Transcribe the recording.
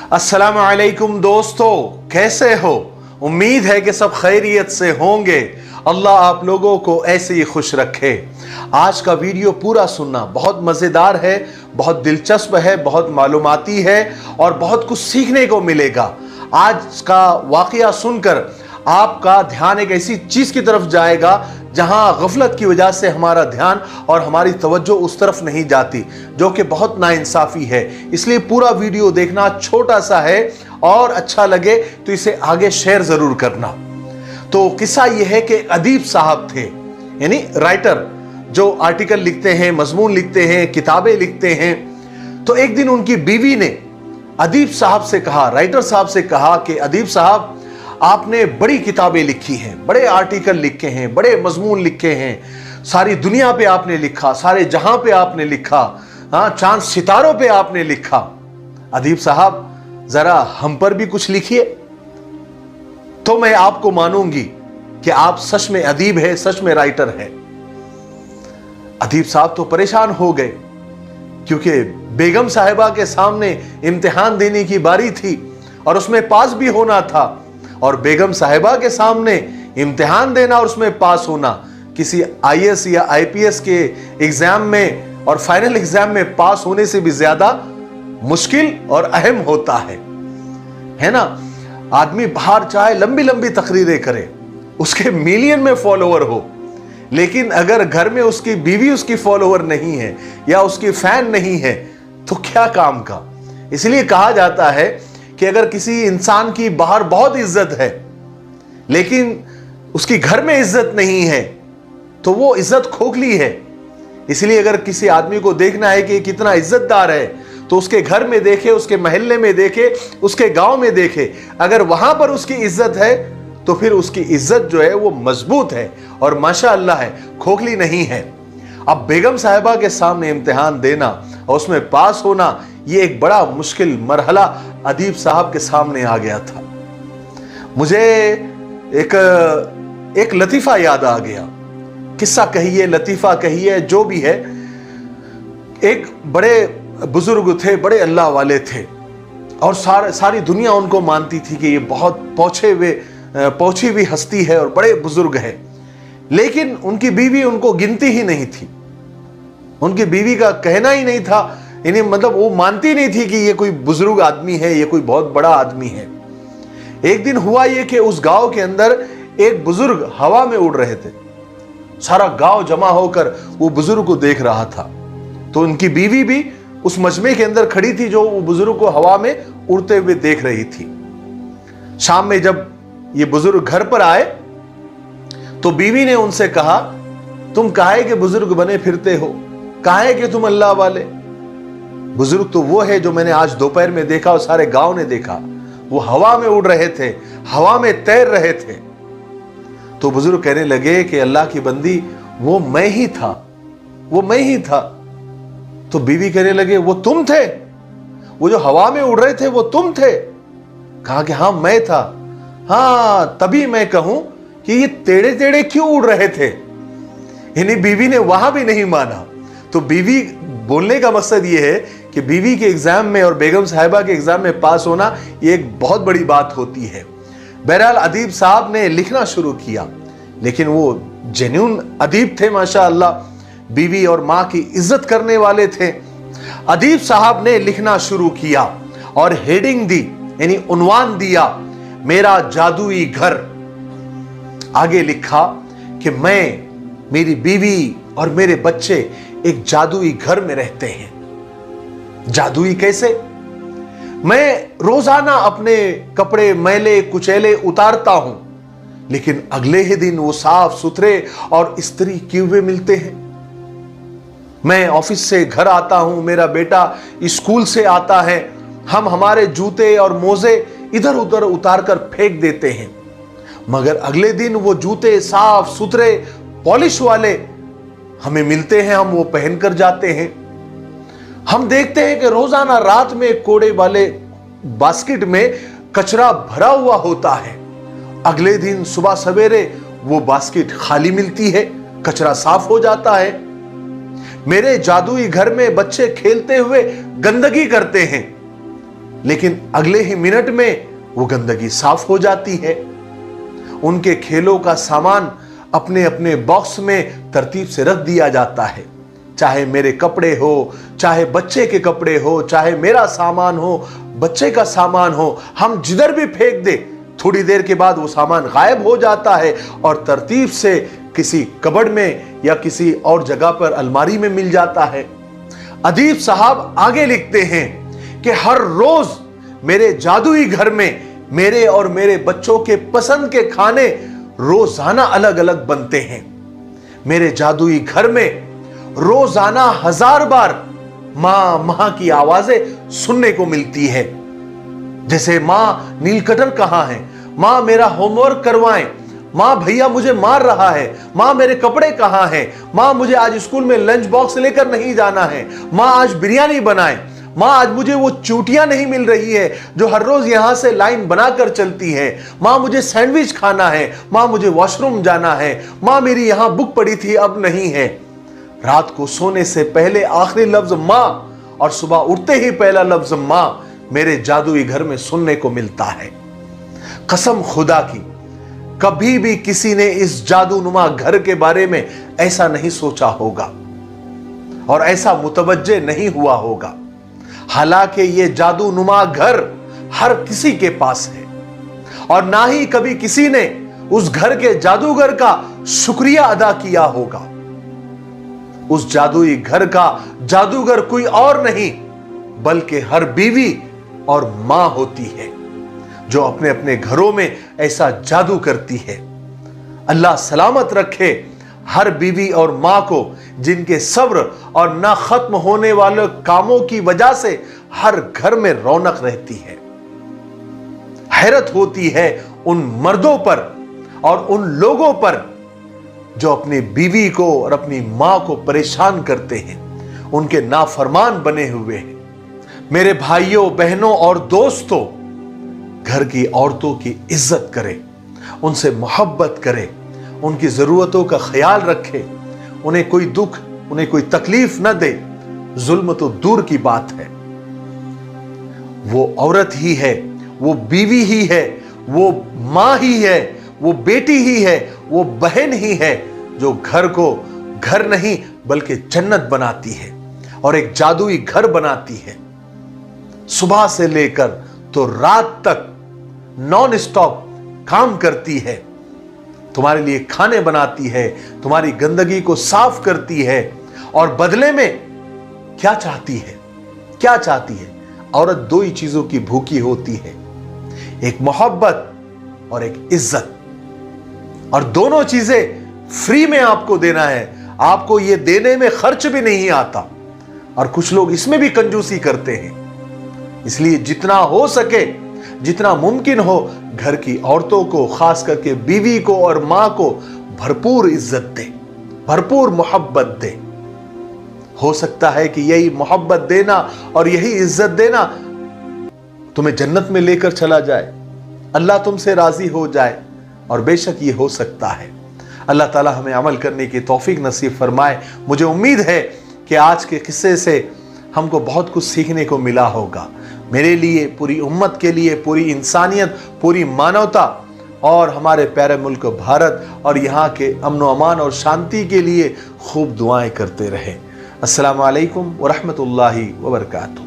अस्सलाम वालेकुम दोस्तों, कैसे हो? उम्मीद है कि सब खैरियत से होंगे। अल्लाह आप लोगों को ऐसे ही खुश रखे। आज का वीडियो पूरा सुनना, बहुत मज़ेदार है, बहुत दिलचस्प है, बहुत मालूमाती है और बहुत कुछ सीखने को मिलेगा। आज का वाक़या सुनकर आपका ध्यान एक ऐसी चीज़ की तरफ जाएगा जहां गफलत की वजह से हमारा ध्यान और हमारी तवज्जो उस तरफ नहीं जाती, जो कि बहुत नाइंसाफ़ी है। इसलिए पूरा वीडियो देखना, छोटा सा है और अच्छा लगे तो इसे आगे शेयर ज़रूर करना। तो किस्सा यह है कि अदीब साहब थे, यानी राइटर, जो आर्टिकल लिखते हैं, मजमून लिखते हैं, किताबें लिखते हैं। तो एक दिन उनकी बीवी ने अदीब साहब से कहा, राइटर साहब से कहा कि अदीब साहब, आपने बड़ी किताबें लिखी हैं, बड़े आर्टिकल लिखे हैं, बड़े मजमून लिखे हैं, सारी दुनिया पे आपने लिखा, सारे जहां पे आपने लिखा, चांद सितारों पे आपने लिखा। अदीब साहब, जरा हम पर भी कुछ लिखिए, तो मैं आपको मानूंगी कि आप सच में अदीब है, सच में राइटर है। अदीब साहब तो परेशान हो गए, क्योंकि बेगम साहिबा के सामने इम्तिहान देने की बारी थी और उसमें पास भी होना था। और बेगम साहिबा के सामने इम्तिहान देना और उसमें पास होना किसी आईएएस या आईपीएस के एग्जाम में और फाइनल एग्जाम में पास होने से भी ज्यादा मुश्किल और अहम होता है ना। आदमी बाहर चाहे लंबी लंबी तकरीरें करे, उसके मिलियन में फॉलोअर हो, लेकिन अगर घर में उसकी बीवी उसकी फॉलोअर नहीं है या उसकी फैन नहीं है तो क्या काम का। इसलिए कहा जाता है कि अगर किसी इंसान की बाहर बहुत इज्जत है लेकिन उसकी घर में इज्जत नहीं है तो वो इज्जत खोखली है। इसलिए अगर किसी आदमी को देखना है कि कितना इज्जतदार है तो उसके घर में देखे, उसके मोहल्ले में देखे, उसके गांव में देखे। अगर वहां पर उसकी इज्जत है तो फिर उसकी इज्जत जो है वो मजबूत है और माशाअल्लाह है, खोखली नहीं है। अब बेगम साहिबा के सामने इम्तिहान देना और उसमें पास होना, ये एक बड़ा मुश्किल मरहला अदीब साहब के सामने आ गया था। मुझे एक लतीफा याद आ गया, किस्सा कहिए, लतीफा कहिए, जो भी है। एक बड़े बुजुर्ग थे, बड़े अल्लाह वाले थे और सारी दुनिया उनको मानती थी कि ये बहुत पहुंची हुई हस्ती है और बड़े बुजुर्ग है। लेकिन उनकी बीवी उनको गिनती ही नहीं थी, उनकी बीवी का कहना ही नहीं था, यानी मतलब वो मानती नहीं थी कि ये कोई बुजुर्ग आदमी है, ये कोई बहुत बड़ा आदमी है। एक दिन हुआ ये कि उस गांव के अंदर एक बुजुर्ग हवा में उड़ रहे थे। सारा गांव जमा होकर वो बुजुर्ग को देख रहा था। तो उनकी बीवी भी उस मजमे के अंदर खड़ी थी जो वो बुजुर्ग को हवा में उड़ते हुए देख रही थी। शाम में जब ये बुजुर्ग घर पर आए तो बीवी ने उनसे कहा, तुम काहे के बुजुर्ग बने फिरते हो, काहे के तुम अल्लाह वाले? बुजुर्ग तो वो है जो मैंने आज दोपहर में देखा और सारे गांव ने देखा, वो हवा में उड़ रहे थे, हवा में तैर रहे थे। तो बुजुर्ग कहने लगे कि अल्लाह की बंदी, वो मैं ही था, वो मैं ही था। तो बीवी कहने लगे, वो तुम थे? वो जो हवा में उड़ रहे थे वो तुम थे? कहा कि हाँ मैं था। हाँ, तभी मैं कहूं कि ये टेढ़े टेढ़े क्यों उड़ रहे थे। यानी बीवी ने वहां भी नहीं माना। तो बीवी, बोलने का मकसद ये है कि बीवी के एग्जाम में और बेगम साहिबा के एग्जाम में पास होना ये एक बहुत बड़ी बात होती है। बहरहाल अदीब साहब ने लिखना शुरू किया, लेकिन वो जेन्युइन अदीब थे माशाअल्लाह, बीवी और माँ की इज्जत करने वाले थे। अदीब साहब ने लिखना शुरू किया और हेडिंग दी, यानी उन्वान दिया, मेरा जादुई घर। आगे लिखा कि मैं, मेरी बीवी और मेरे बच्चे एक जादुई घर में रहते हैं। जादुई कैसे? मैं रोजाना अपने कपड़े मैले कुचैले उतारता हूं, लेकिन अगले ही दिन वो साफ सुथरे और इस्त्री किए हुए मिलते हैं। मैं ऑफिस से घर आता हूं, मेरा बेटा स्कूल से आता है, हम हमारे जूते और मोजे इधर उधर उतार कर फेंक देते हैं, मगर अगले दिन वो जूते साफ सुथरे पॉलिश वाले हमें मिलते हैं, हम वो पहनकर जाते हैं। हम देखते हैं कि रोजाना रात में कोड़े वाले बास्केट में कचरा भरा हुआ होता है, अगले दिन सुबह सवेरे वो बास्केट खाली मिलती है, कचरा साफ हो जाता है। मेरे जादुई घर में बच्चे खेलते हुए गंदगी करते हैं, लेकिन अगले ही मिनट में वो गंदगी साफ हो जाती है। उनके खेलों का सामान अपने अपने बॉक्स में तरतीब से रख दिया जाता है। चाहे मेरे कपड़े हो, चाहे बच्चे के कपड़े हो, चाहे मेरा सामान हो, बच्चे का सामान हो, हम जिधर भी फेंक दे, थोड़ी देर के बाद वो सामान गायब हो जाता है और तरतीब से किसी कबर्ड में या किसी और जगह पर अलमारी में मिल जाता है। अदीब साहब आगे लिखते हैं कि हर रोज मेरे जादुई घर में मेरे और मेरे बच्चों के पसंद के खाने रोजाना अलग अलग बनते हैं। मेरे जादुई घर में रोजाना 1000 बार मां मां की आवाजें सुनने को मिलती है। जैसे मां नीलकटर कहां है, मां मेरा होमवर्क करवाएं, मां भैया मुझे मार रहा है, मां मेरे कपड़े कहां हैं, मां मुझे आज स्कूल में लंच बॉक्स लेकर नहीं जाना है, मां आज बिरयानी बनाए, मां आज मुझे वो चूटियां नहीं मिल रही है जो हर रोज यहां से लाइन बनाकर चलती है, मां मुझे सैंडविच खाना है, मां मुझे वॉशरूम जाना है, मां मेरी यहां बुक पड़ी थी अब नहीं है। रात को सोने से पहले आखिरी लफ्ज मां और सुबह उठते ही पहला लफ्ज मां मेरे जादुई घर में सुनने को मिलता है। कसम खुदा की, कभी भी किसी ने इस जादूनुमा घर के बारे में ऐसा नहीं सोचा होगा और ऐसा मुतवज्जे नहीं हुआ होगा। हालांकि ये जादूनुमा घर हर किसी के पास है और ना ही कभी किसी ने उस घर के जादूगर का शुक्रिया अदा किया होगा। उस जादुई घर का जादूगर कोई और नहीं बल्कि हर बीवी और मां होती है जो अपने अपने घरों में ऐसा जादू करती है। अल्लाह सलामत रखे हर बीवी और मां को जिनके सब्र और ना खत्म होने वाले कामों की वजह से हर घर में रौनक रहती है। हैरत होती है उन मर्दों पर और उन लोगों पर जो अपनी बीवी को और अपनी मां को परेशान करते हैं, उनके नाफरमान बने हुए हैं। मेरे भाइयों बहनों और दोस्तों, घर की औरतों की इज्जत करें, उनसे मोहब्बत करें, उनकी जरूरतों का ख्याल रखें, उन्हें कोई दुख उन्हें कोई तकलीफ न दे। जुल्म तो दूर की बात है, वो औरत ही है, वो बीवी ही है, वो मां ही है, वो बेटी ही है, वो बहन ही है जो घर को घर नहीं बल्कि जन्नत बनाती है और एक जादुई घर बनाती है। सुबह से लेकर तो रात तक नॉन स्टॉप काम करती है, तुम्हारे लिए खाने बनाती है, तुम्हारी गंदगी को साफ करती है और बदले में क्या चाहती है? क्या चाहती है? औरत दो ही चीजों की भूखी होती है, एक मोहब्बत और एक इज्जत, और दोनों चीजें फ्री में आपको देना है। आपको ये देने में खर्च भी नहीं आता और कुछ लोग इसमें भी कंजूसी करते हैं। इसलिए जितना हो सके, जितना मुमकिन हो, घर की औरतों को, खास करके बीवी को और मां को भरपूर इज्जत दे, भरपूर मोहब्बत दे। हो सकता है कि यही मोहब्बत देना और यही इज्जत देना तुम्हें जन्नत में लेकर चला जाए, अल्लाह तुमसे राजी हो जाए, और बेशक ये हो सकता है। अल्लाह ताला हमें अमल करने की तौफीक नसीब फरमाए। मुझे उम्मीद है कि आज के किस्से से हमको बहुत कुछ सीखने को मिला होगा। मेरे लिए, पूरी उम्मत के लिए, पूरी इंसानियत, पूरी मानवता और हमारे प्यारे मुल्क भारत और यहाँ के अमन व अमान और शांति के लिए खूब दुआएं करते रहे। अस्सलामु अलैकुम व रहमतुल्लाहि व बरकातुहू।